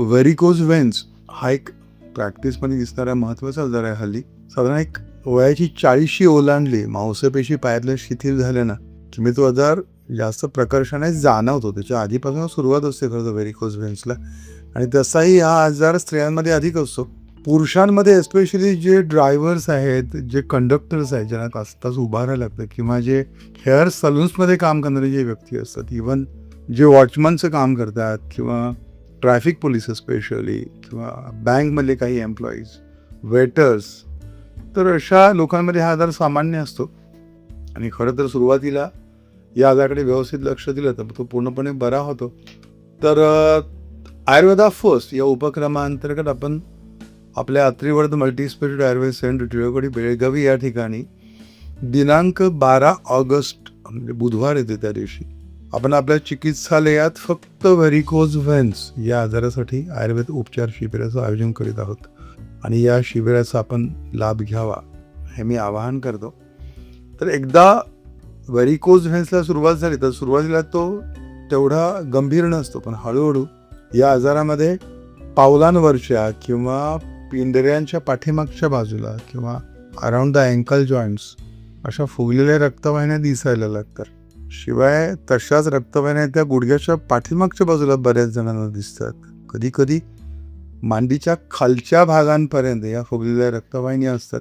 Varicose veins हा एक प्रॅक्टिसमध्ये दिसणारा महत्त्वाचा आजार आहे हल्ली. साधारण एक वयाची 40शी ओलांडली, मांसपेशी पायातल्या शिथिल झाल्या ना, तुम्ही तो आजार जास्त प्रकर्षाने जाणवतो. त्याच्या आधीपासून सुरुवात असते खरं तर व्हेरिकोज वेन्सला. आणि तसाही हा आजार स्त्रियांमध्ये अधिक असतो. पुरुषांमध्ये एस्पेशली जे ड्रायव्हर्स आहेत, जे कंडक्टर्स आहेत, ज्यांना तास तास उभं राहायला लागतं, किंवा जे हेअर सलून्समध्ये काम करणारे जे व्यक्ती असतात, इवन जे वॉचमनचं काम करतात, किंवा ट्रॅफिक पोलीस स्पेशली, किंवा बँकमधले काही एम्प्लॉईज, वेटर्स, तर अशा लोकांमध्ये हा आजार सामान्य असतो. आणि खरं तर सुरुवातीला या आजाराकडे व्यवस्थित लक्ष दिलं तर तो पूर्णपणे बरा होतो. तर आयुर्वेदा फर्स्ट या उपक्रमाअंतर्गत आपण आपल्या अत्रिवर्ध मल्टीस्पेशलिटी आयुर्वेद सेंटर टिळकवाडी बेळगावी या ठिकाणी दिनांक 12 ऑगस्ट म्हणजे बुधवार येते त्या दिवशी आपण आपल्या चिकित्सालयात फक्त व्हेरिकोज व्हेन्स या आजारासाठी आयुर्वेद उपचार शिबिराचं आयोजन करीत आहोत. आणि या शिबिराचा आपण लाभ घ्यावा हे मी आवाहन करतो. तर एकदा व्हेरिकोज व्हेन्सला सुरुवात झाली तर सुरुवातीला तो तेवढा गंभीर नसतो, पण हळूहळू या आजारामध्ये पावलांवरच्या किंवा पिंजऱ्यांच्या पाठीमागच्या बाजूला किंवा अराउंड द अँकल जॉईंट्स अशा फुगलेल्या रक्तवाहिन्या दिसायला लागतात. शिवाय तशाच रक्तवाहिन्या त्या गुडघ्याच्या पाठीमागच्या बाजूला बऱ्याच जणांना दिसतात. कधी कधी मांडीच्या खालच्या भागांपर्यंत या फुगलेल्या रक्तवाहिन्या असतात.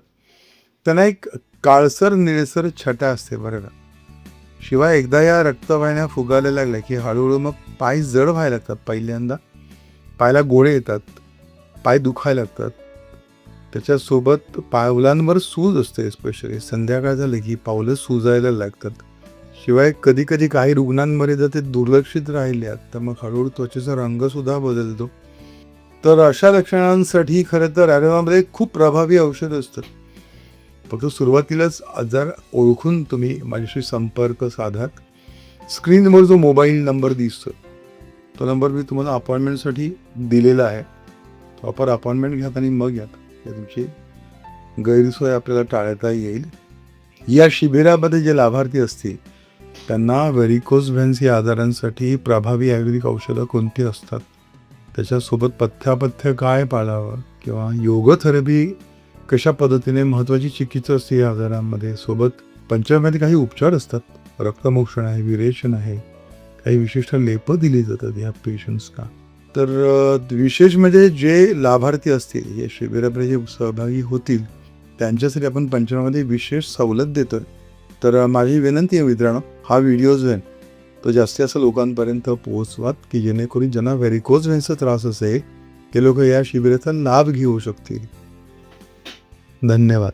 त्यांना एक काळसर निळसर छटा असते बरं का. शिवाय एकदा या रक्तवाहिन्या फुगायला लागल्या की हळूहळू मग पाय जड व्हायला लागतात. पहिल्यांदा पायाला गोळे येतात, पाय दुखायला लागतात. त्याच्यासोबत पावलांवर सूज असते. स्पेशली संध्याकाळ झाली की पावलं सुजायला लागतात. शिवाय कधी कधी काही रुग्णांमध्ये जर ते दुर्लक्षित राहिल्यात तर मग हळूहळू त्वचेचा रंगसुद्धा बदलतो. तर अशा लक्षणांसाठी खरं तर आयुर्वेदामध्ये खूप प्रभावी औषध असतं. फक्त सुरुवातीलाच आजार ओळखून तुम्ही माझ्याशी संपर्क साधा. स्क्रीनवर जो मोबाईल नंबर दिसतो तो नंबर मी तुम्हाला अपॉइंटमेंटसाठी दिलेला आहे. प्रॉपर अपॉइंटमेंट घ्या आणि मग या. तुमची गैरसोय आपल्याला टाळता येईल. या शिबिरामध्ये जे लाभार्थी असतील त्यांना व्हेरिकोज व्हेन्स या आजारांसाठी प्रभावी आयुर्वेदिक औषधं कोणती असतात, त्याच्यासोबत पथ्यापथ्य काय पाळावं, किंवा योगथेरपी कशा पद्धतीने महत्त्वाची चिकित्सा असते या आजारांमध्ये, सोबत पंचकर्मामध्ये काही उपचार असतात, रक्तमोक्षण आहे, विरेचन आहे, काही विशिष्ट लेपं दिली जातात ह्या पेशंट्सना. तर विशेष म्हणजे जे लाभार्थी असतील या शिबिरामध्ये जे सहभागी होतील त्यांच्यासाठी आपण पंचकर्मामध्ये विशेष सवलत देतोय. तर माझी विनंती आहे मित्रांनो, हा व्हिडिओ जो आहे तो जास्तीत जास्त लोकांपर्यंत पोहोचवात की जेणेकरून ज्यांना व्हेरिकोज व्हेन्सचा त्रास असेल ते लोक या शिबिराचा लाभ घेऊ शकतील. धन्यवाद.